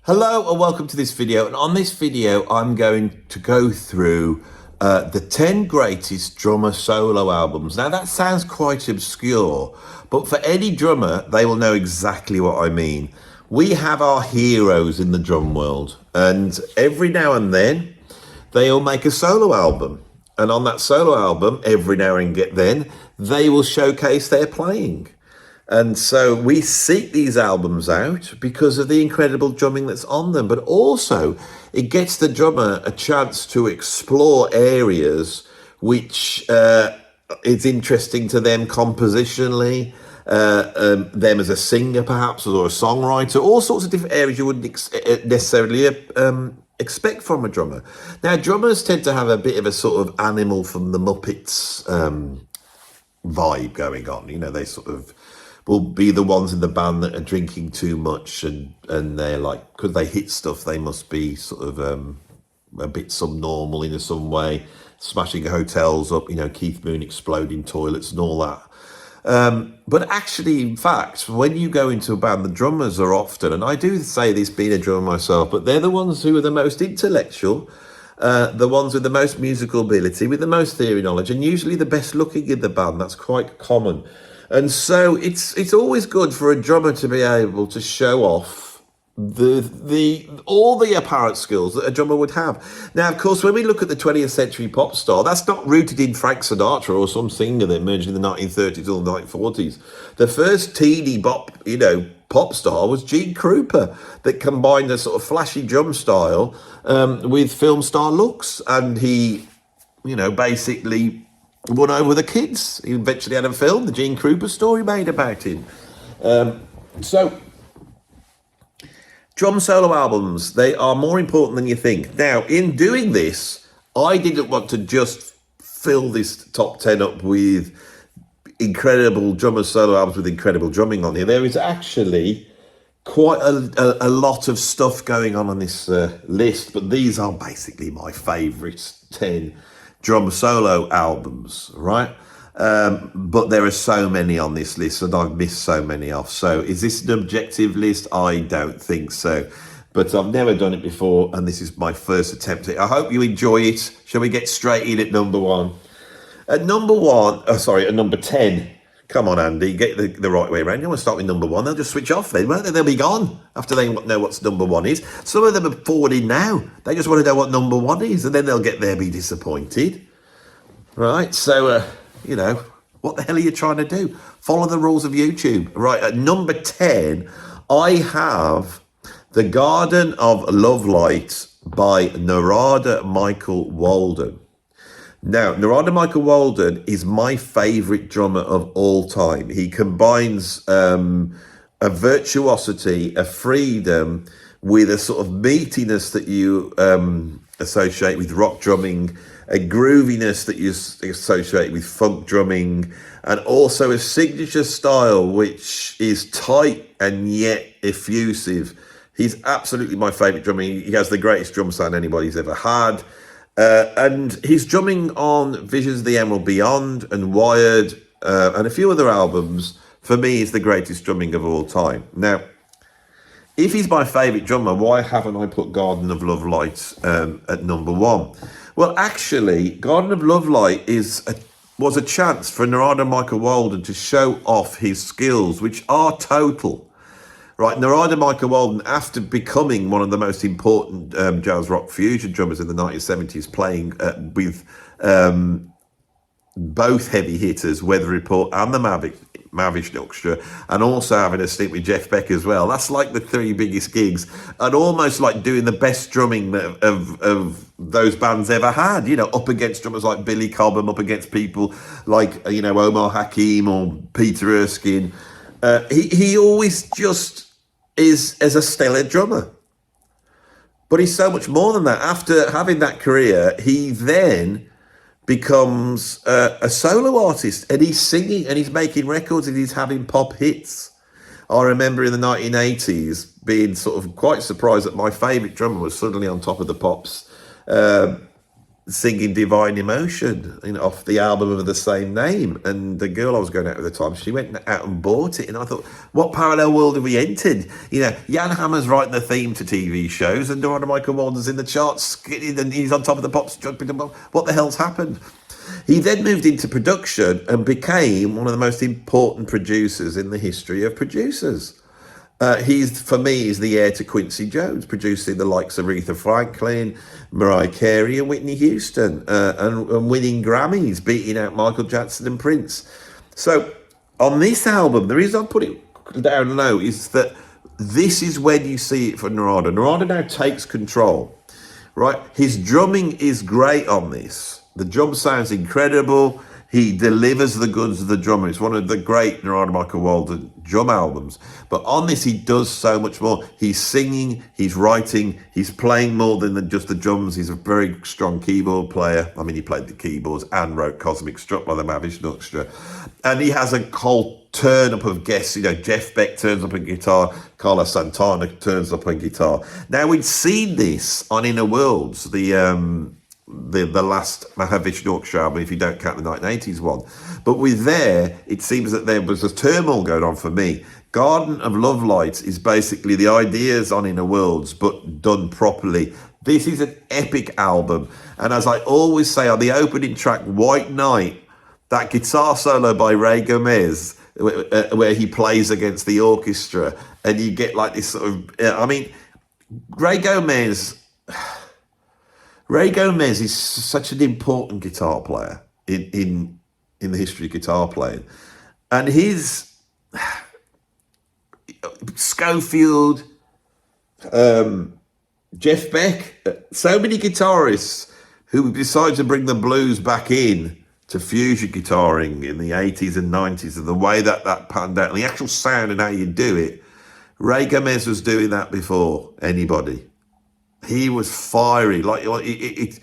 Hello and welcome to this video, and on this video I'm going to go through the 10 greatest drummer solo albums. Now that sounds quite obscure, but for any drummer they will know exactly what I mean. We have our heroes in the drum world, and every now and then they'll make a solo album, and on that solo album every now and then they will showcase their playing. And so we seek these albums out because of the incredible drumming that's on them, but also it gets the drummer a chance to explore areas which is interesting to them compositionally, them as a singer perhaps, or a songwriter, all sorts of different areas you wouldn't necessarily expect from a drummer. Now, drummers tend to have a bit of a sort of Animal from the Muppets vibe going on. You know, they sort of will be the ones in the band that are drinking too much, and they're like, could they hit stuff, they must be sort of a bit subnormal in some way, smashing hotels up, you know, Keith Moon exploding toilets and all that. But actually, in fact, when you go into a band, the drummers are often, and I do say this being a drummer myself, but they're the ones who are the most intellectual, the ones with the most musical ability, with the most theory knowledge, and usually the best looking in the band. That's quite common. And so it's always good for a drummer to be able to show off all the apparent skills that a drummer would have. Now, of course, when we look at the 20th century pop star, that's not rooted in Frank Sinatra or some singer that emerged in the 1930s or the 1940s. The first teeny bop, you know, pop star was Gene Krupa, that combined a sort of flashy drum style with film star looks, and he, you know, basically won over the kids. He eventually had a film, the Gene Krupa story, made about him. So drum solo albums, they are more important than you think. Now, in doing this, I didn't want to just fill this top 10 up with incredible drummer solo albums with incredible drumming on here. There is actually quite a lot of stuff going on this list, but these are basically my favourite 10 drum solo albums, right? But there are so many on this list, and I've missed so many off. So is this an objective list? I don't think so. But I've never done it before, and this is my first attempt at it. I hope you enjoy it. Shall we get straight in at number one? At number 10. Come on, Andy, get the right way around. You want to start with number one? They'll just switch off then, won't they? They'll be gone after they know what number one is. Some of them are forwarding now. They just want to know what number one is, and then they'll get there, be disappointed. Right, so, you know, what the hell are you trying to do? Follow the rules of YouTube. Right, at number 10, I have The Garden of Lovelight by Narada Michael Walden. Now, Narada Michael Walden is my favourite drummer of all time. He combines a virtuosity, a freedom, with a sort of meatiness that you associate with rock drumming, a grooviness that you associate with funk drumming, and also a signature style which is tight and yet effusive. He's absolutely my favourite drummer. He has the greatest drum sound anybody's ever had. And he's drumming on Visions of the Emerald Beyond and Wired and a few other albums. For me, is the greatest drumming of all time. Now, if he's my favourite drummer, why haven't I put Garden of Lovelight at number one? Well, actually, Garden of Lovelight was a chance for Narada Michael Walden to show off his skills, which are total. Right, Narada Michael Walden, after becoming one of the most important jazz rock fusion drummers in the 1970s, playing with both heavy hitters, Weather Report and the Mavish Orchestra, and also having a stint with Jeff Beck as well. That's like the three biggest gigs, and almost like doing the best drumming of those bands ever had, you know, up against drummers like Billy Cobham, up against people like, you know, Omar Hakim or Peter Erskine. He always just is as a stellar drummer. But he's so much more than that. After having that career, he then becomes a solo artist, and he's singing and he's making records and he's having pop hits. I remember in the 1980s being sort of quite surprised that my favourite drummer was suddenly on top of the pops. singing Divine Emotion, off the album of the same name. And the girl I was going out with at the time, she went out and bought it. And I thought, what parallel world have we entered? Jan Hammer's writing the theme to TV shows, and Dorada Michael Walden's in the charts, and he's on top of the pops, jumping. What the hell's happened? He then moved into production and became one of the most important producers in the history of producers. For me, he's the heir to Quincy Jones, producing the likes of Aretha Franklin, Mariah Carey, and Whitney Houston, and winning Grammys, beating out Michael Jackson and Prince. So on this album, the reason I put it down low is that this is when you see it for Narada. Narada now takes control, right? His drumming is great on this. The drum sounds incredible. He delivers the goods of the drummer. It's one of the great Narada Michael Walden drum albums. But on this, he does so much more. He's singing, he's writing, he's playing more than just the drums. He's a very strong keyboard player. I mean, he played the keyboards and wrote Cosmic Struck by the Mahavishnu Orchestra. And he has a whole turn up of guests. Jeff Beck turns up on guitar. Carlos Santana turns up on guitar. Now, we'd seen this on Inner Worlds, the last Mahavishnu Orchestra album, if you don't count the 1980s one. But with there, it seems that there was a turmoil going on for me. Garden of Love Lights is basically the ideas on Inner Worlds, but done properly. This is an epic album. And as I always say, on the opening track, White Knight, that guitar solo by Ray Gomez, where he plays against the orchestra, and you get like this sort of, Ray Gomez is such an important guitar player in the history of guitar playing. And his Schofield, Jeff Beck, so many guitarists who decided to bring the blues back in to fusion guitaring in the 80s and 90s, and the way that panned out, and the actual sound and how you do it. Ray Gomez was doing that before anybody. He was fiery, like listen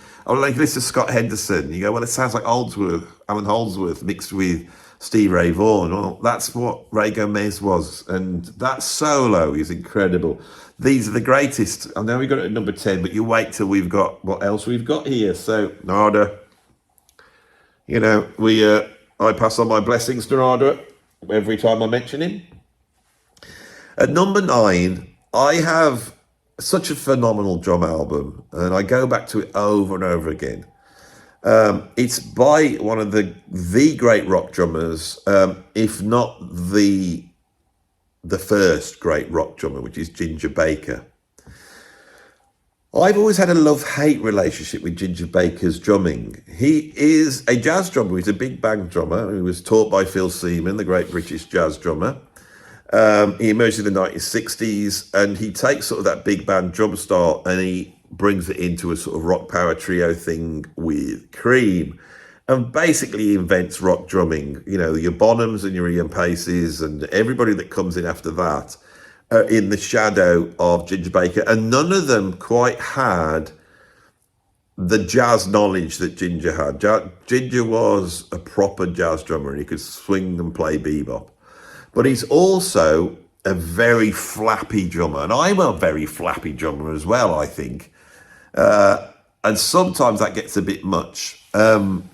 to Scott Henderson. You go, well, it sounds like Alan Holdsworth mixed with Steve Ray Vaughan. Well, that's what Ray Gomez was, and that solo is incredible. These are the greatest. I know we got it at number 10, but you wait till we've got what else we've got here. So Narada, I pass on my blessings to Narada every time I mention him. At number 9, I have such a phenomenal drum album, and I go back to it over and over again. It's by one of the great rock drummers, if not the first great rock drummer, which is Ginger Baker. I've always had a love-hate relationship with Ginger Baker's drumming. He is a jazz drummer. He's a big band drummer. He was taught by Phil Seaman, the great British jazz drummer. He emerged in the 1960s, and he takes sort of that big band drum style and he brings it into a sort of rock power trio thing with Cream, and basically invents rock drumming. Your Bonhams and your Ian Paces and everybody that comes in after that are in the shadow of Ginger Baker, and none of them quite had the jazz knowledge that Ginger had. Ginger was a proper jazz drummer, and he could swing and play bebop. But he's also a very flappy drummer. And I'm a very flappy drummer as well, I think. And sometimes that gets a bit much. And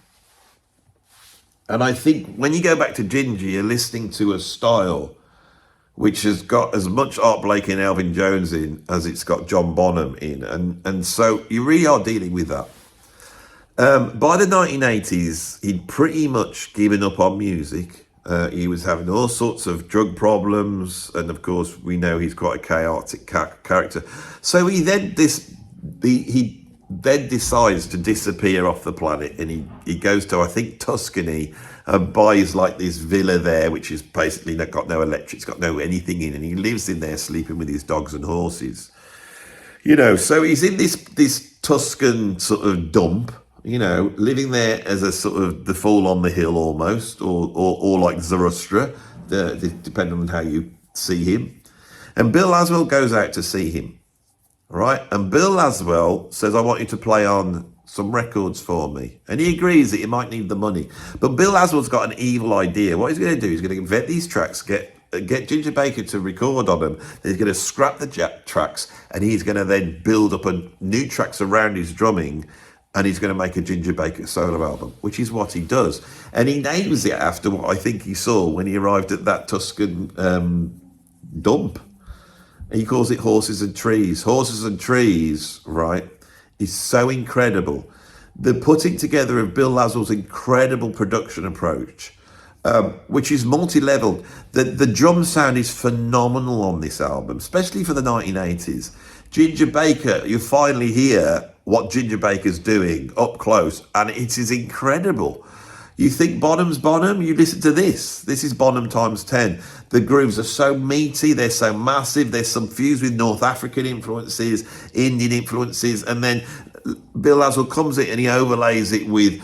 I think when you go back to Ginger, you're listening to a style which has got as much Art Blakey and Elvin Jones in as it's got John Bonham in. And so you really are dealing with that. By the 1980s, he'd pretty much given up on music. He was having all sorts of drug problems, and of course we know he's quite a chaotic character. So he then decides to disappear off the planet, and he goes to, I think, Tuscany, and buys like this villa there, which is basically got no electric, it's got no anything in, and he lives in there sleeping with his dogs and horses. So he's in this Tuscan sort of dump, living there as a sort of the fool on the hill almost, or like Zarathustra, depending on how you see him. And Bill Laswell goes out to see him, right? And Bill Laswell says, I want you to play on some records for me. And he agrees that he might need the money. But Bill Laswell's got an evil idea. What he's going to do, he's going to vet these tracks, get Ginger Baker to record on them. He's going to scrap the tracks, and he's going to then build up new tracks around his drumming, and he's going to make a Ginger Baker solo album, which is what he does. And he names it after what I think he saw when he arrived at that Tuscan dump. He calls it Horses and Trees. Horses and Trees, right, is so incredible. The putting together of Bill Laswell's incredible production approach, which is multi-leveled. The drum sound is phenomenal on this album, especially for the 1980s. Ginger Baker, you finally hear what Ginger Baker's doing up close, and it is incredible. You think Bonham's Bonham, you listen to this. This is Bonham times 10. The grooves are so meaty, they're so massive, they're some fused with North African influences, Indian influences, and then Bill Laswell comes in and he overlays it with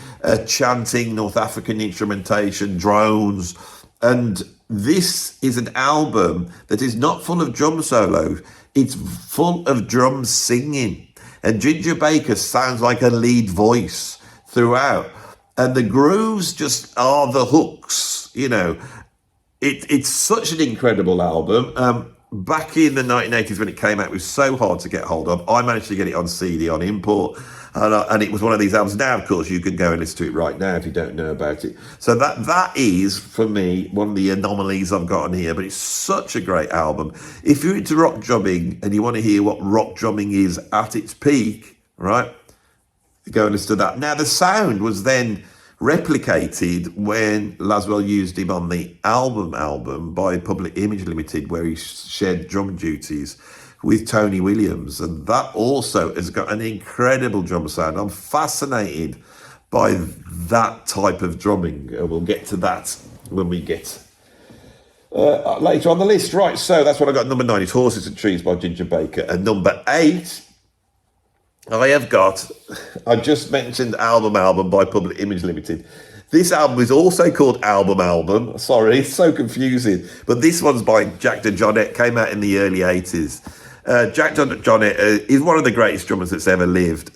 chanting, North African instrumentation, drones. And this is an album that is not full of drum solos, it's full of drums singing. And Ginger Baker sounds like a lead voice throughout. And the grooves just are the hooks, you know. It's such an incredible album. Back in the 1980s when it came out, it was so hard to get hold of. I managed to get it on CD, on import, and it was one of these albums. Now, of course, you can go and listen to it right now if you don't know about it. So that is, for me, one of the anomalies I've got on here, but it's such a great album. If you're into rock drumming and you want to hear what rock drumming is at its peak, right, go and listen to that. Now, the sound was then replicated when Laswell used him on the album by Public Image Limited, where he shared drum duties with Tony Williams, and that also has got an incredible drum sound. I'm fascinated by that type of drumming. We'll get to that when we get later on the list. Right, so that's what I got. Number 9 is Horses and Trees by Ginger Baker, and number 8 I just mentioned Album by Public Image Limited. This album is also called Album. Sorry, it's so confusing. But this one's by Jack DeJohnette, came out in the early 80s. Jack DeJohnette is one of the greatest drummers that's ever lived.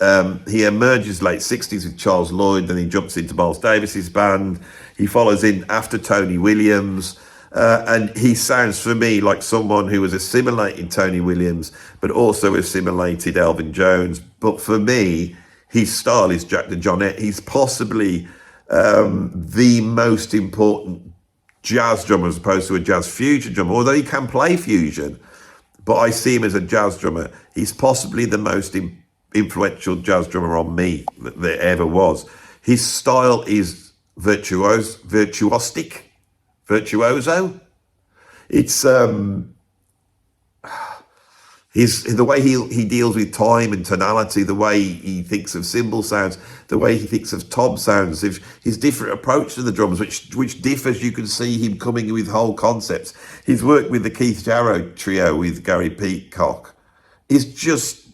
He emerges late 60s with Charles Lloyd, then he jumps into Miles Davis's band. He follows in after Tony Williams. And he sounds for me like someone who has assimilated Tony Williams, but also assimilated Elvin Jones. But for me, his style is Jack DeJohnette. He's possibly the most important jazz drummer as opposed to a jazz fusion drummer, although he can play fusion. But I see him as a jazz drummer. He's possibly the most influential jazz drummer on me that there ever was. His style is virtuoso. It's the way he deals with time and tonality, the way he thinks of cymbal sounds, the way he thinks of tom sounds, his different approach to the drums, which differs. You can see him coming with whole concepts. His work with the Keith Jarrett trio with Gary Peacock is just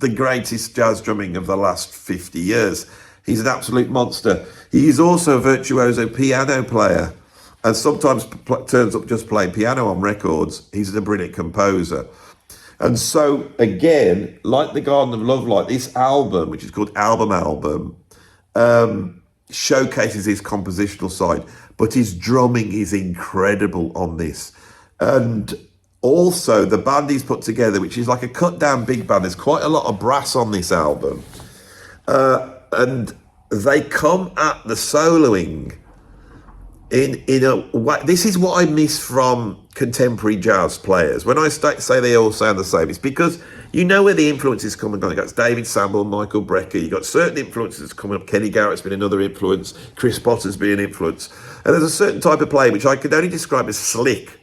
the greatest jazz drumming of the last 50 years. He's an absolute monster. He is also a virtuoso piano player, and sometimes turns up just playing piano on records. He's a brilliant composer. And so, again, like the Garden of Love Light, this album, which is called Album, showcases his compositional side, but his drumming is incredible on this. And also, the band he's put together, which is like a cut-down big band, there's quite a lot of brass on this album. And they come at the soloing in a way. This is what I miss from contemporary jazz players. When I say they all sound the same, it's because you know where the influences come and go. You got David Samble, Michael Brecker. You got certain influences coming up. Kenny Garrett's been another influence. Chris Potter's been an influence. And there's a certain type of play which I could only describe as slick.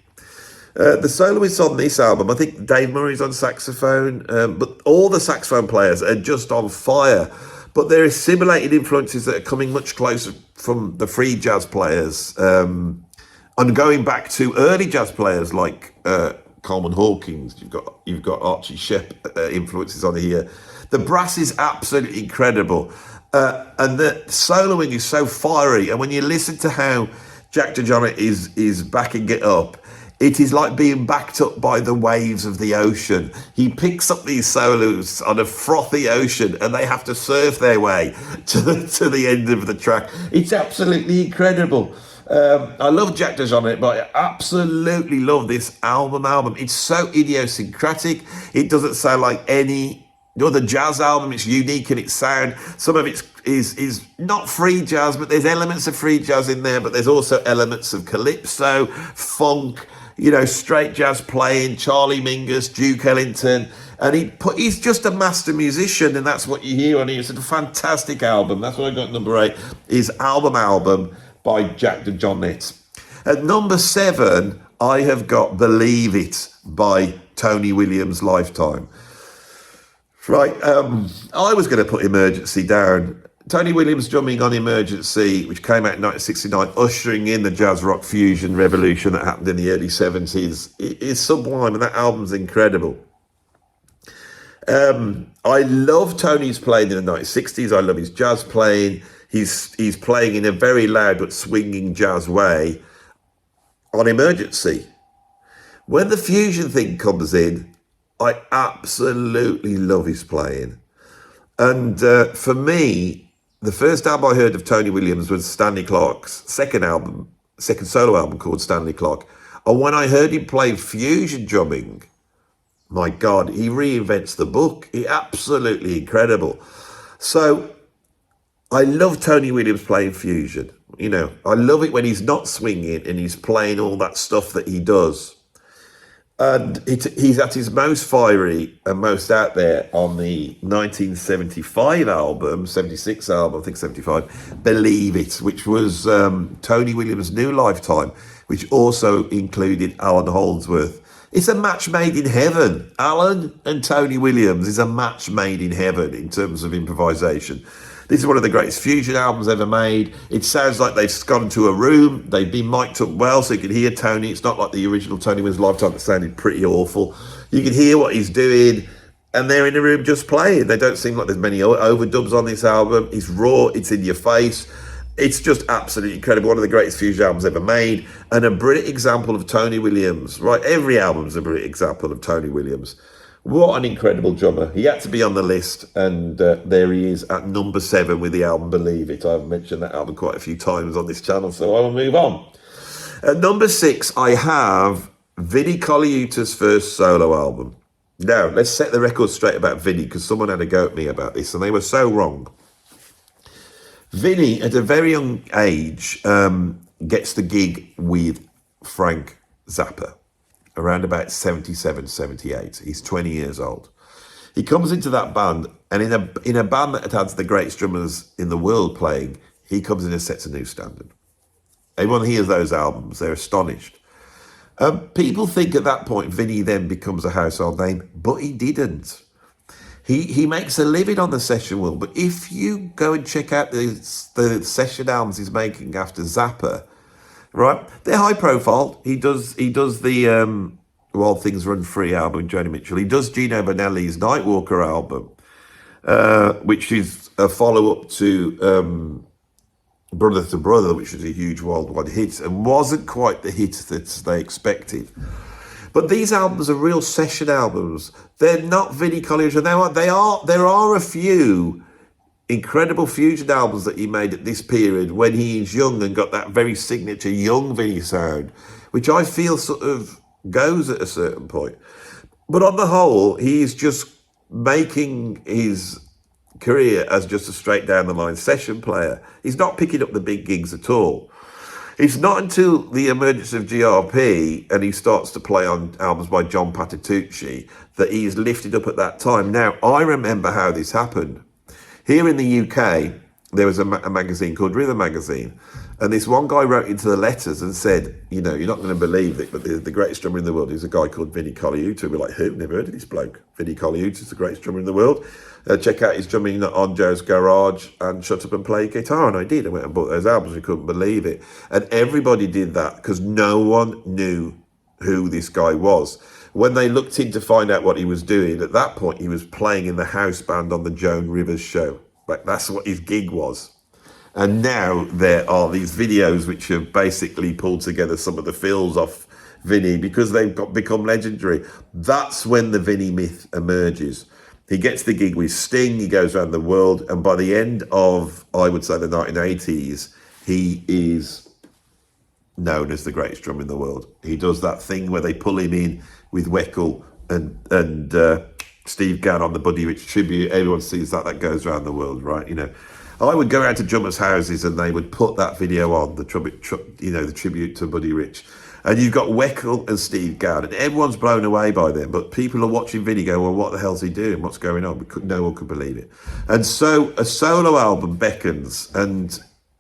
The soloists on this album, I think Dave Murray's on saxophone, but all the saxophone players are just on fire. But there are assimilated influences that are coming much closer from the free jazz players, and going back to early jazz players like Coleman Hawkins. You've got Archie Shepp influences on here. The brass is absolutely incredible, and the soloing is so fiery. And when you listen to how Jack DeJohnette is backing it up, it is like being backed up by the waves of the ocean. He picks up these solos on a frothy ocean and they have to surf their way to the end of the track. It's absolutely incredible. I love Jack DeJohnette, but I absolutely love this album. It's so idiosyncratic. It doesn't sound like any the jazz album. It's unique in its sound. Some of it is not free jazz, but there's elements of free jazz in there, but there's also elements of calypso, funk, straight jazz playing, Charlie Mingus, Duke Ellington. And he's just a master musician, and that's what you hear on here. It's a fantastic album. That's what I got number 8, is Album by Jack DeJohnette. At number 7, I have got Believe It by Tony Williams Lifetime. Right, I was going to put Emergency down. Tony Williams drumming on Emergency, which came out in 1969, ushering in the jazz rock fusion revolution that happened in the early 70s, is sublime, and that album's incredible. I love Tony's playing in the 1960s. I love his jazz playing. He's playing in a very loud but swinging jazz way on Emergency. When the fusion thing comes in, I absolutely love his playing. And for me, the first album I heard of Tony Williams was Stanley Clarke's second solo album called Stanley Clarke. And when I heard him play fusion drumming, my God, he reinvents the book. He absolutely incredible. So I love Tony Williams playing fusion. I love it when he's not swinging and he's playing all that stuff that he does. And he's at his most fiery and most out there on the 1975 album, 76 album, I think 75, Believe It, which was Tony Williams' new Lifetime, which also included Alan Holdsworth. It's a match made in heaven. Alan and Tony Williams is a match made in heaven in terms of improvisation. This is one of the greatest fusion albums ever made. It sounds like they've gone into a room. They've been mic'd up well, so you can hear Tony. It's not like the original Tony Williams Lifetime that sounded pretty awful. You can hear what he's doing, and they're in a room just playing. They don't seem like there's many overdubs on this album. It's raw. It's in your face. It's just absolutely incredible. One of the greatest fusion albums ever made, and a brilliant example of Tony Williams. Right, every album's a brilliant example of Tony Williams. What an incredible drummer. He had to be on the list, and there he is at number 7 with the album Believe It. I've mentioned that album quite a few times on this channel, so I will move on. At number 6, I have Vinnie Colaiuta's first solo album. Now, let's set the record straight about Vinnie, because someone had a go at me about this, and they were so wrong. Vinnie, at a very young age, gets the gig with Frank Zappa. Around about 77, 78. He's 20 years old. He comes into that band, and in a band that has the greatest drummers in the world playing, he comes in and sets a new standard. Everyone hears those albums, they're astonished. People think at that point Vinnie then becomes a household name, but he didn't. He makes a living on the session world, but if you go and check out the session albums he's making after Zappa, right, they're high profile. He does the While Things Run Free album with Joni Mitchell. He does Gino Bonelli's Nightwalker album, which is a follow-up to Brother to Brother, which was a huge worldwide hit and wasn't quite the hit that they expected. But these albums are real session albums. They're not Vinnie Colaiuta. There are a few incredible fusion albums that he made at this period when he is young and got that very signature young Vinnie sound, which I feel sort of goes at a certain point. But on the whole, he's just making his career as just a straight down the line session player. He's not picking up the big gigs at all. It's not until the emergence of GRP and he starts to play on albums by John Patitucci that he's lifted up at that time. Now, I remember how this happened. Here in the UK, there was a magazine called Rhythm Magazine, and this one guy wrote into the letters and said, you're not going to believe it, but the greatest drummer in the world is a guy called Vinnie Colaiuta. We're like, who? Never heard of this bloke. Vinnie Colaiuta is the greatest drummer in the world. Check out his drumming on Joe's Garage and Shut Up and Play Guitar. And I did. I went and bought those albums. We couldn't believe it. And everybody did that because no one knew who this guy was. When they looked in to find out what he was doing, at that point, he was playing in the house band on the Joan Rivers show. Like, that's what his gig was. And now there are these videos which have basically pulled together some of the fills off Vinnie because they've become legendary. That's when the Vinnie myth emerges. He gets the gig with Sting, he goes around the world, and by the end of, I would say, the 1980s, he is known as the greatest drummer in the world. He does that thing where they pull him in with Weckl and Steve Gadd on the Buddy Rich tribute. Everyone sees that. That goes around the world, right? You know, I would go out to drummers' houses and they would put that video on, the tribute to Buddy Rich. And you've got Weckl and Steve Gadd, and everyone's blown away by them. But people are watching Vinnie go, well, what the hell's he doing? What's going on? No one could believe it. And so a solo album beckons, and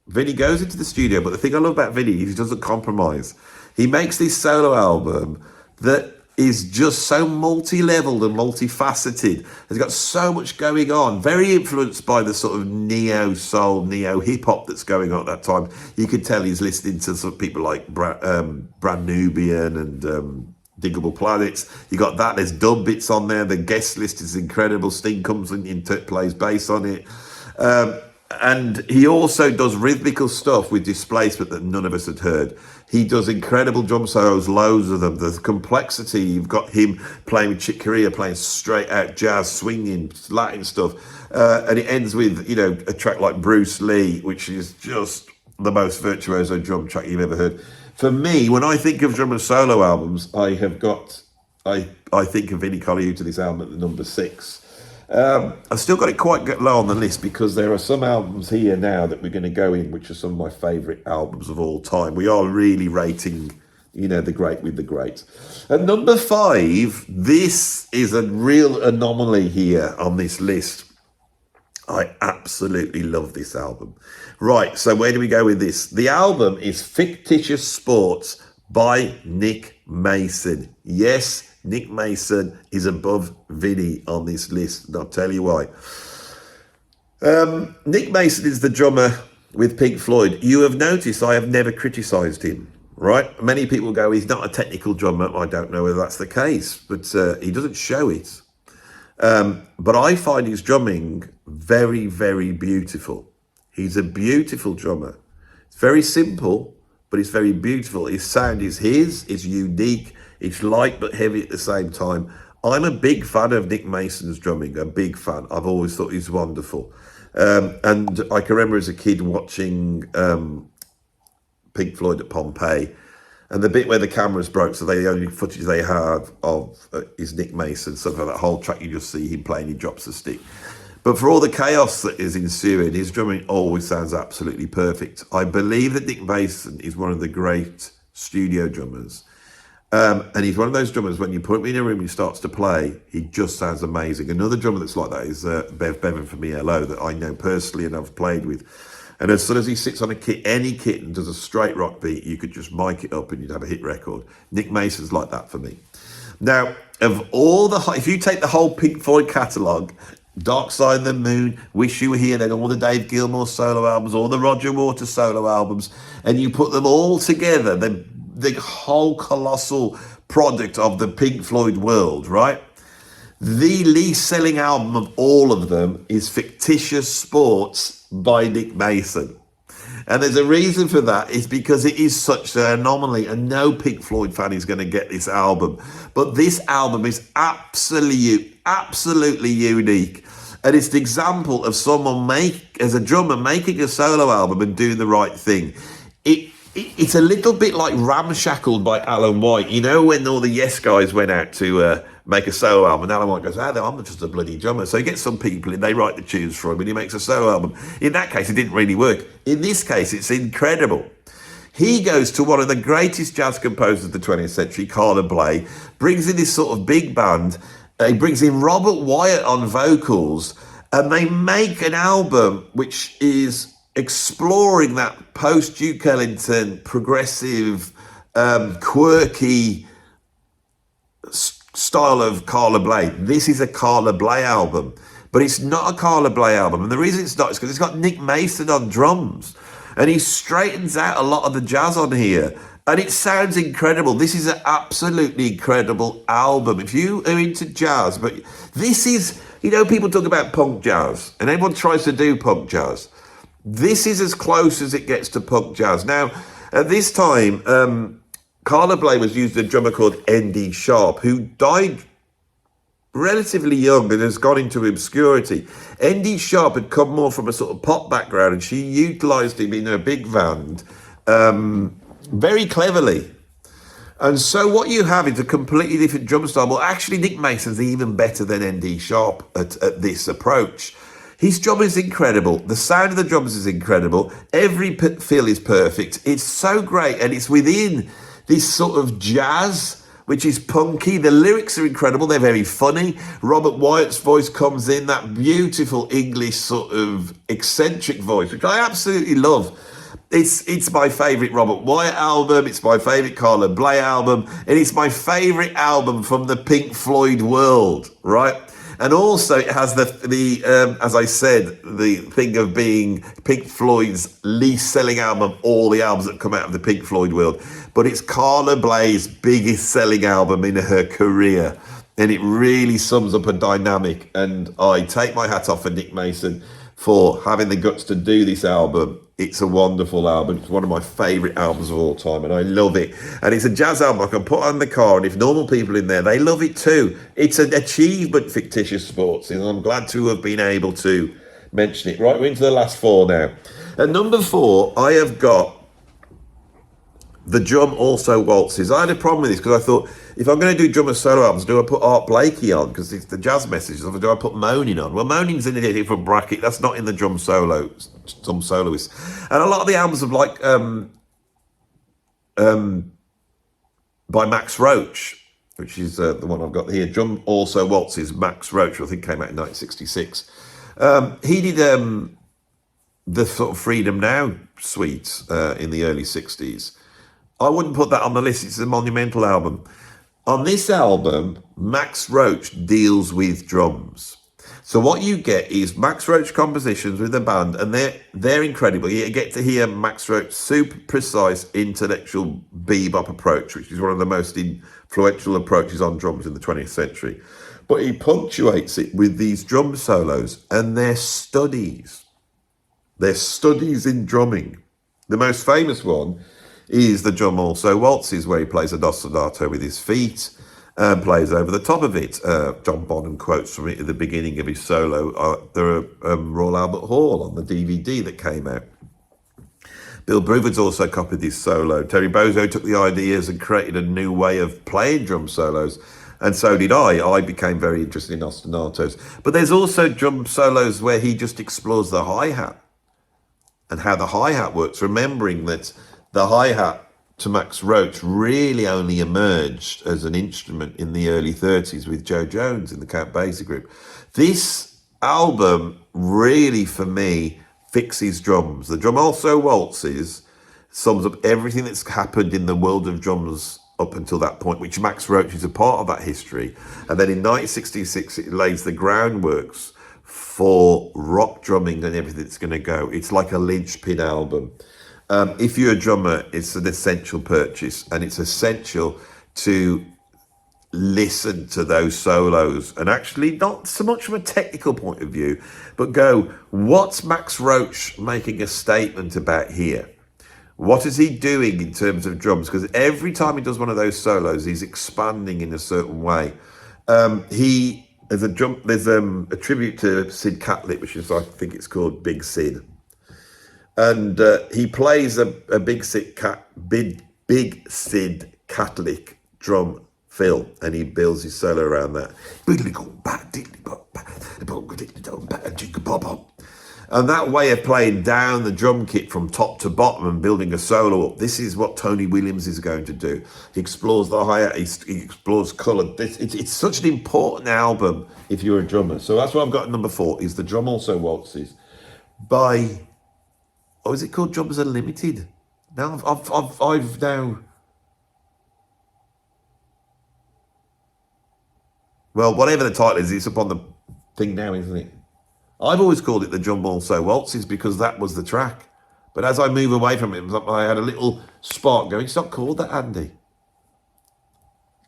Vinnie goes into the studio. But the thing I love about Vinnie is he doesn't compromise. He makes this solo album that is just so multi-leveled and multifaceted. It's got so much going on, very influenced by the sort of neo-soul, neo-hip-hop that's going on at that time. You could tell he's listening to some people like Brand Nubian and Diggable Planets. You got that, there's dub bits on there. The guest list is incredible. Sting comes and plays bass on it. And he also does rhythmical stuff with displacement that none of us had heard. He does incredible drum solos, loads of them. The complexity, you've got him playing with Chick Corea, playing straight out jazz, swinging, Latin stuff. And it ends with, you know, a track like Bruce Lee, which is just the most virtuoso drum track you've ever heard. For me, when I think of drum and solo albums, I think of Vinnie Colaiuta, this album at the number 6. I've still got it quite low on the list because there are some albums here now that we're going to go in, which are some of my favourite albums of all time. We are really rating, you know, the great with the great. At number 5, this is a real anomaly here on this list. I absolutely love this album. Right, so where do we go with this? The album is Fictitious Sports by Nick Mason. Yes, Nick Mason is above Vinnie on this list, and I'll tell you why. Nick Mason is the drummer with Pink Floyd. You have noticed I have never criticised him, right? Many people go, he's not a technical drummer. I don't know whether that's the case, but he doesn't show it. But I find his drumming very, very beautiful. He's a beautiful drummer. It's very simple, but it's very beautiful. His sound is it's unique. It's light but heavy at the same time. I'm a big fan of Nick Mason's drumming, a big fan. I've always thought he's wonderful. And I can remember as a kid watching Pink Floyd at Pompeii, and the bit where the cameras broke, so the only footage they have of is Nick Mason. So for that whole track, you just see him playing, he drops the stick. But for all the chaos that is ensuing, his drumming always sounds absolutely perfect. I believe that Nick Mason is one of the great studio drummers. And he's one of those drummers, when you put him in a room, he starts to play, he just sounds amazing. Another drummer that's like that is Bev Bevan from ELO, that I know personally and I've played with. And as soon as he sits on a kit, any kit, and does a straight rock beat, you could just mic it up and you'd have a hit record. Nick Mason's like that for me. Now, of all the, if you take the whole Pink Floyd catalogue, Dark Side of the Moon, Wish You Were Here, then all the Dave Gilmour solo albums, all the Roger Waters solo albums, and you put them all together, the whole colossal product of the Pink Floyd world, right? The least selling album of all of them is Fictitious Sports by Nick Mason. And there's a reason for that. It's because it is such an anomaly, and no Pink Floyd fan is going to get this album. But this album is absolutely unique. And it's the example of someone as a drummer making a solo album and doing the right thing. It's a little bit like Ramshackled by Alan White. You know, when all the Yes guys went out to make a solo album, and Alan White goes, I'm just a bloody drummer. So he gets some people in, they write the tunes for him, and he makes a solo album. In that case, it didn't really work. In this case, it's incredible. He goes to one of the greatest jazz composers of the 20th century, Carla Bley, brings in this sort of big band. He brings in Robert Wyatt on vocals, and they make an album which is exploring that post-Duke Ellington, progressive, quirky style of Carla Bley. This is a Carla Bley album, but it's not a Carla Bley album. And the reason it's not is because it's got Nick Mason on drums, and he straightens out a lot of the jazz on here, and it sounds incredible. This is an absolutely incredible album. If you are into jazz, but this is, you know, people talk about punk jazz, and everyone tries to do punk jazz. This is as close as it gets to punk jazz. Now, at this time, Carla Bley was using a drummer called Andy Sharp, who died relatively young and has gone into obscurity. Andy Sharp had come more from a sort of pop background, and she utilised him in her big band very cleverly. And so what you have is a completely different drum style. Well, actually, Nick Mason's even better than ND Sharp at this approach. His drum is incredible. The sound of the drums is incredible. Every fill is perfect. It's so great, and it's within this sort of jazz, which is punky. The lyrics are incredible. They're very funny. Robert Wyatt's voice comes in, that beautiful English sort of eccentric voice, which I absolutely love. It's my favourite Robert Wyatt album, it's my favourite Carla Bley album, and it's my favourite album from the Pink Floyd world, right? And also it has the as I said, the thing of being Pink Floyd's least selling album of all the albums that come out of the Pink Floyd world. But it's Carla Bley's biggest selling album in her career. And it really sums up a dynamic. And I take my hat off for Nick Mason for having the guts to do this album. It's a wonderful album. It's one of my favourite albums of all time, and I love it. And it's a jazz album I can put on the car, and if normal people in there, they love it too. It's an achievement, Fictitious Sports, and I'm glad to have been able to mention it. Right, we're into the last four now. At number 4, I have got The Drum Also Waltzes. I had a problem with this because I thought, if I'm going to do drummer solo albums, do I put Art Blakey on? Because it's the jazz messages. Or do I put Moaning on? Well, Moaning's in a different bracket. That's not in the drum soloists. And a lot of the albums of like by Max Roach, which is the one I've got here. Drum Also Waltzes, Max Roach, I think came out in 1966. He did the sort of Freedom Now suite in the early 60s. I wouldn't put that on the list. It's a monumental album. On this album, Max Roach deals with drums. So what you get is Max Roach compositions with the band, and they're incredible. You get to hear Max Roach's super precise intellectual bebop approach, which is one of the most influential approaches on drums in the 20th century. But he punctuates it with these drum solos, and they're studies. They're studies in drumming. The most famous one is the Drum Also Waltzes, where he plays a ostinato with his feet and plays over the top of it. John Bonham quotes from it at the beginning of his solo at the Royal Albert Hall on the DVD that came out. Bill Bruford's also copied this solo. Terry Bozo took the ideas and created a new way of playing drum solos, and so did I. I became very interested in ostinatos. But there's also drum solos where he just explores the hi-hat and how the hi-hat works, remembering that the hi-hat to Max Roach really only emerged as an instrument in the early 30s with Joe Jones in the Count Basie group. This album really, for me, fixes drums. The Drum Also Waltzes sums up everything that's happened in the world of drums up until that point, which Max Roach is a part of that history. And then in 1966, it lays the groundworks for rock drumming and everything that's going to go. It's like a linchpin album. If you're a drummer, it's an essential purchase, and it's essential to listen to those solos and actually not so much from a technical point of view, but go, what's Max Roach making a statement about here? What is he doing in terms of drums? Because every time he does one of those solos, he's expanding in a certain way. There's a tribute to Sid Catlett, which is, I think it's called Big Sid. And he plays a big Sid Catlett drum fill, and he builds his solo around that. And that way of playing down the drum kit from top to bottom and building a solo up, this is what Tony Williams is going to do. He explores the hi-hat, he explores colour. It's such an important album if you're a drummer. So that's what I've got at number 4, is the Drum Also Waltzes by... Oh, is it called Drums Unlimited? Now I've now. Well, whatever the title is, it's up on the thing now, isn't it? I've always called it the Drum Also Waltzes because that was the track. But as I move away from it, I had a little spark going. It's not called that, Andy.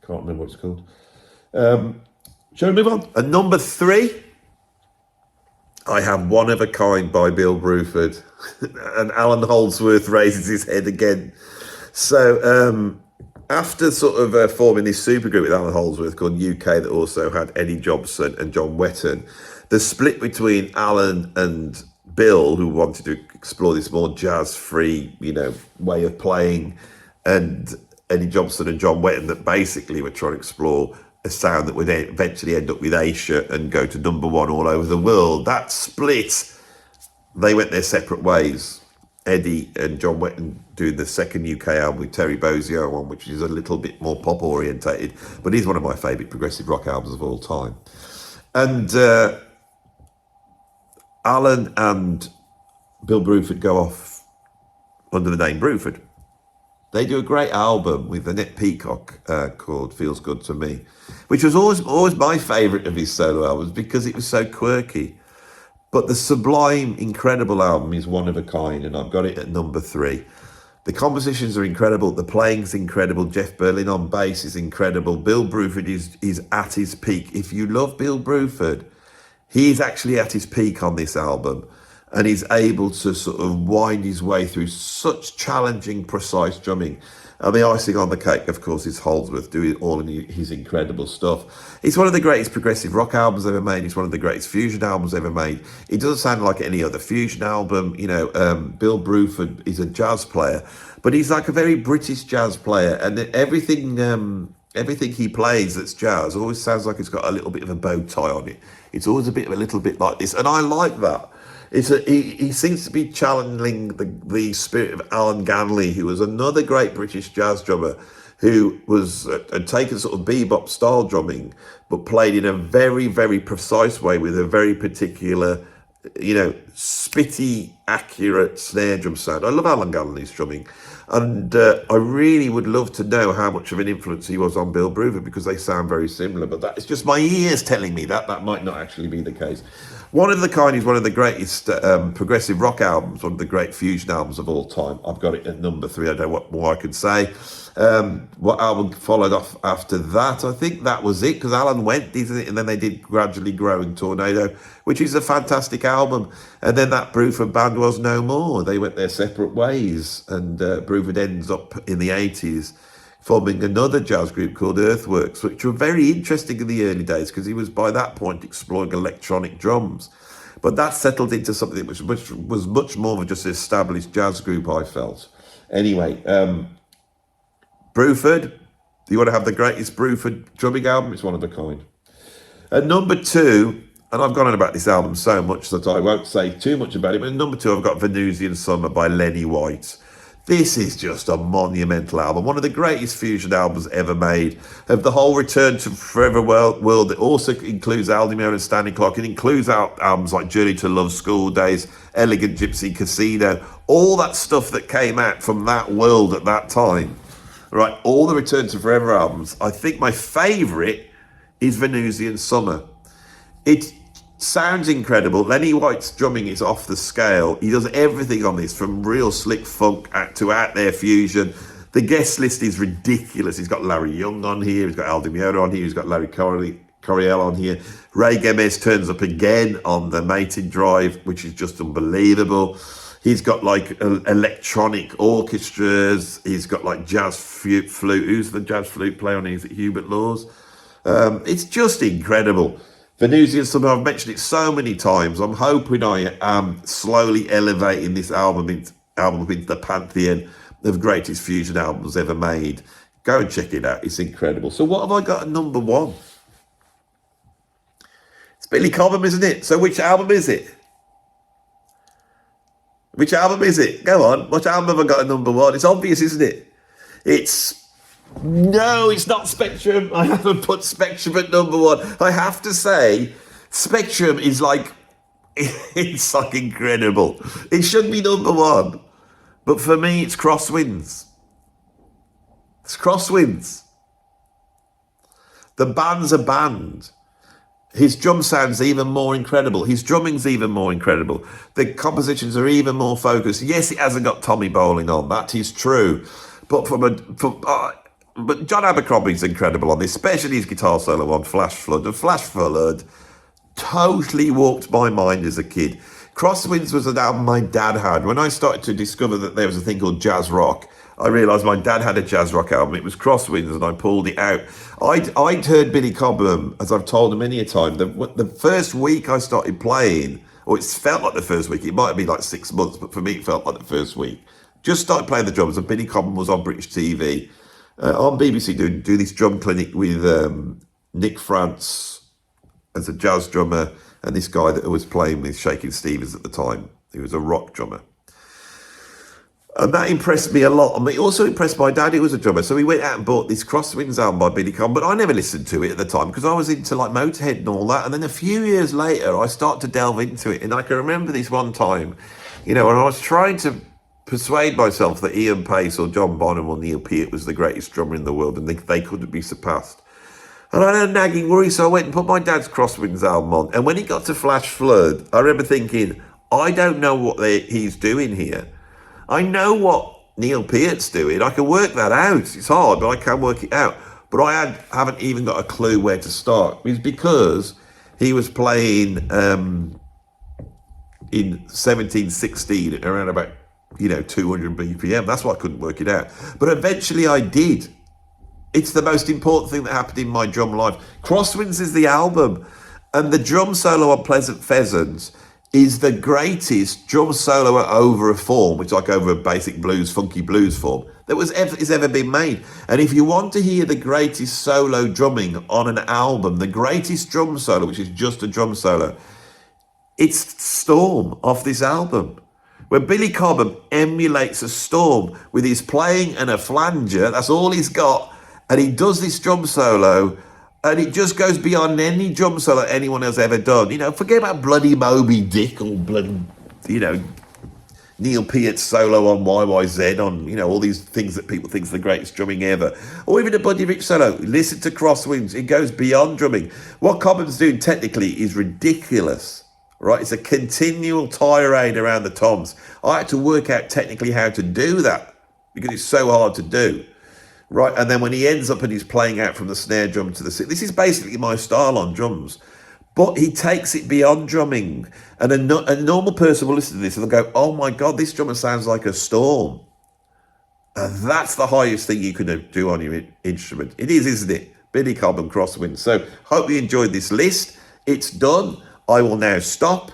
Can't remember what it's called. Shall we move on? At number 3. I have One of a Kind by Bill Bruford, and Alan Holdsworth raises his head again. So after sort of forming this supergroup with Alan Holdsworth called UK that also had Eddie Jobson and John Wetton, the split between Alan and Bill, who wanted to explore this more jazz-free, way of playing, and Eddie Johnson and John Wetton that basically were trying to explore a sound that would eventually end up with Asia and go to #1 all over the world. That split, they went their separate ways. Eddie and John Wetton doing the second UK album with Terry Bozzio on, which is a little bit more pop orientated, but is one of my favourite progressive rock albums of all time. And Alan and Bill Bruford go off under the name Bruford. They do a great album with Annette Peacock called Feels Good to Me, which was always my favourite of his solo albums because it was so quirky. But the Sublime, incredible album is one of a kind, and I've got it at #3. The compositions are incredible. The playing's incredible. Jeff Berlin on bass is incredible. Bill Bruford is at his peak. If you love Bill Bruford, he's actually at his peak on this album, and he's able to sort of wind his way through such challenging, precise drumming. And the icing on the cake, of course, is Holdsworth doing all of his incredible stuff. It's one of the greatest progressive rock albums ever made. It's one of the greatest fusion albums ever made. It doesn't sound like any other fusion album. You know, Bill Bruford is a jazz player, but he's like a very British jazz player. And everything he plays that's jazz always sounds like it's got a little bit of a bow tie on it. It's always a little bit like this. And I like that. He seems to be channeling the spirit of Alan Ganley, who was another great British jazz drummer who had taken sort of bebop style drumming, but played in a very, very precise way with a very particular, spitty, accurate snare drum sound. I love Alan Ganley's drumming. And I really would love to know how much of an influence he was on Bill Bruford, because they sound very similar. But that is just my ears telling me that might not actually be the case. One of the Kind is one of the greatest progressive rock albums, one of the great fusion albums of all time. I've got it at #3. I don't know what more I can say. What album followed off after that? I think that was it, because Alan went, didn't it? And then they did Gradually Growing Tornado, which is a fantastic album. And then that Bruford band was no more. They went their separate ways. And Bruford ends up in the 80s forming another jazz group called Earthworks, which were very interesting in the early days because he was by that point exploring electronic drums. But that settled into something which was much more of just an established jazz group, I felt. Anyway, Bruford, you want to have the greatest Bruford drumming album? It's one of a kind. At #2, and I've gone on about this album so much that I won't say too much about it, but at #2 I've got Venusian Summer by Lenny White. This is just a monumental album, one of the greatest fusion albums ever made. Of the whole Return to Forever world, it also includes Aldemir and Stanley Clarke. It includes albums like Journey to Love, School Days, Elegant Gypsy, Casino, all that stuff that came out from that world at that time. Right, all the Return to Forever albums. I think my favourite is Venusian Summer. It sounds incredible. Lenny White's drumming is off the scale. He does everything on this, from real slick funk to out there fusion. The guest list is ridiculous. He's got Larry Young on here. He's got Aldemir on here. He's got Larry Coryell on here. Ray Gomez turns up again on the Mated Drive, which is just unbelievable. He's got like electronic orchestras. He's got like jazz flute. Who's the jazz flute player on here? Is it Hubert Laws? It's just incredible. Venusian Summer, I've mentioned it so many times. I'm hoping I am slowly elevating this album into the pantheon of greatest fusion albums ever made. Go and check it out. It's incredible. So what have I got at #1? It's Billy Cobham, isn't it? So which album is it? Which album is it? Go on. What album have I got at #1? It's obvious, isn't it? No, it's not Spectrum. I haven't put Spectrum at #1. I have to say, Spectrum is like, it's like incredible. It should be #1. But for me, it's Crosswinds. It's Crosswinds. The band's a band. His drum sound's even more incredible. His drumming's even more incredible. The compositions are even more focused. Yes, it hasn't got Tommy Bowling on. That is true. But but John Abercrombie's incredible on this, especially his guitar solo on Flash Flood. And Flash Flood totally walked my mind as a kid. Crosswinds was an album my dad had. When I started to discover that there was a thing called jazz rock, I realised my dad had a jazz rock album. It was Crosswinds, and I pulled it out. I'd heard Billy Cobham, as I've told him many a time, the first week I started playing, or it felt like the first week, it might have been like 6 months, but for me it felt like the first week. Just started playing the drums, and Billy Cobham was on British TV. on BBC do this drum clinic with Nick France as a jazz drummer, and this guy that I was playing with, Shakin' Stevens at the time. He was a rock drummer. And that impressed me a lot. And it also impressed my dad, who was a drummer. So we went out and bought this Crosswinds album by Vinnie Colaiuta, but I never listened to it at the time because I was into like Motorhead and all that. And then a few years later, I started to delve into it. And I can remember this one time, you know, and I was trying to persuade myself that Ian Pace or John Bonham or Neil Peart was the greatest drummer in the world and they couldn't be surpassed. And I had a nagging worry, so I went and put my dad's Crosswinds album on. And when he got to Flash Flood, I remember thinking, I don't know what he's doing here. I know what Neil Peart's doing. I can work that out. It's hard, but I can work it out. But I haven't even got a clue where to start. It's because he was playing in 1716 around about 200 BPM. That's why I couldn't work it out. But eventually I did. It's the most important thing that happened in my drum life. Crosswinds is the album, and the drum solo on Pleasant Pheasants is the greatest drum solo over a form, which is like over a basic blues, funky blues form, that has ever been made. And if you want to hear the greatest solo drumming on an album, the greatest drum solo, which is just a drum solo, it's Storm off this album. When Billy Cobham emulates a Storm with his playing and a flanger, that's all he's got, and he does this drum solo, and it just goes beyond any drum solo anyone has ever done. Forget about bloody Moby Dick or bloody, Neil Peart's solo on YYZ, on, all these things that people think is the greatest drumming ever. Or even a Buddy Rich solo. Listen to Crosswinds. It goes beyond drumming. What Cobham's doing technically is ridiculous, right? It's a continual tirade around the toms. I had to work out technically how to do that because it's so hard to do. Right, and then when he ends up and he's playing out from the snare drum to the... This is basically my style on drums. But he takes it beyond drumming. And a normal person will listen to this and they'll go, oh my God, this drummer sounds like a Storm. And that's the highest thing you can do on your instrument. It is, isn't it? Billy Cobham, Crosswinds. So, hope you enjoyed this list. It's done. I will now stop.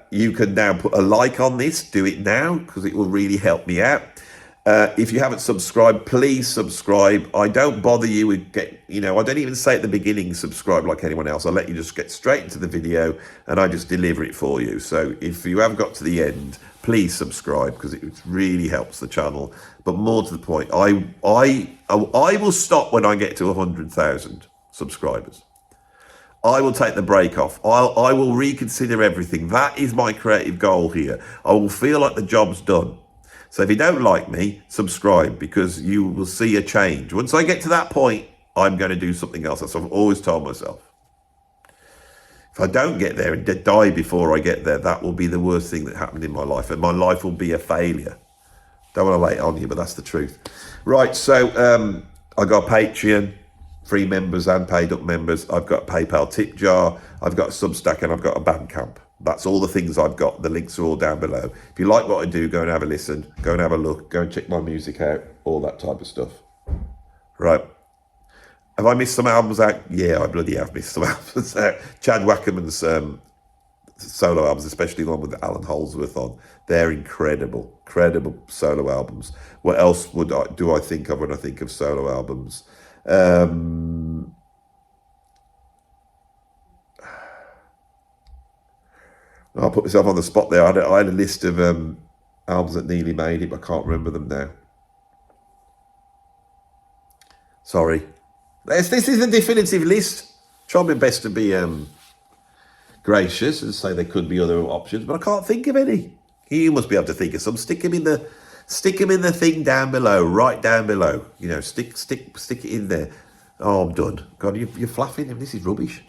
You can now put a like on this. Do it now, because it will really help me out. If you haven't subscribed, please subscribe. I don't bother you with I don't even say at the beginning subscribe like anyone else. I let you just get straight into the video and I just deliver it for you. So if you have got to the end, please subscribe because it really helps the channel. But more to the point, I will stop when I get to 100,000 subscribers. I will take the break off. I will reconsider everything. That is my creative goal here. I will feel like the job's done. So if you don't like me, subscribe because you will see a change. Once I get to that point, I'm going to do something else. That's what I've always told myself. If I don't get there and die before I get there, that will be the worst thing that happened in my life. And my life will be a failure. Don't want to lay it on you, but that's the truth. Right, so I got Patreon, free members and paid up members. I've got a PayPal tip jar. I've got a Substack and I've got a Bandcamp. That's all the things I've got. The links are all down below. If you like what I do, go and have a listen. Go and have a look. Go and check my music out. All that type of stuff. Right. Have I missed some albums out? Yeah, I bloody have missed some albums out. Chad Wackerman's solo albums, especially the one with Alan Holdsworth on. They're incredible. Incredible solo albums. What else do I think of when I think of solo albums? I'll put myself on the spot there. I had a list of albums that nearly made it, but I can't remember them now. Sorry. This is the definitive list. Try my best to be gracious and say there could be other options, but I can't think of any. You must be able to think of some. Stick them in the thing down below, right down below. Stick it in there. Oh, I'm done. God, you're flapping. This is rubbish.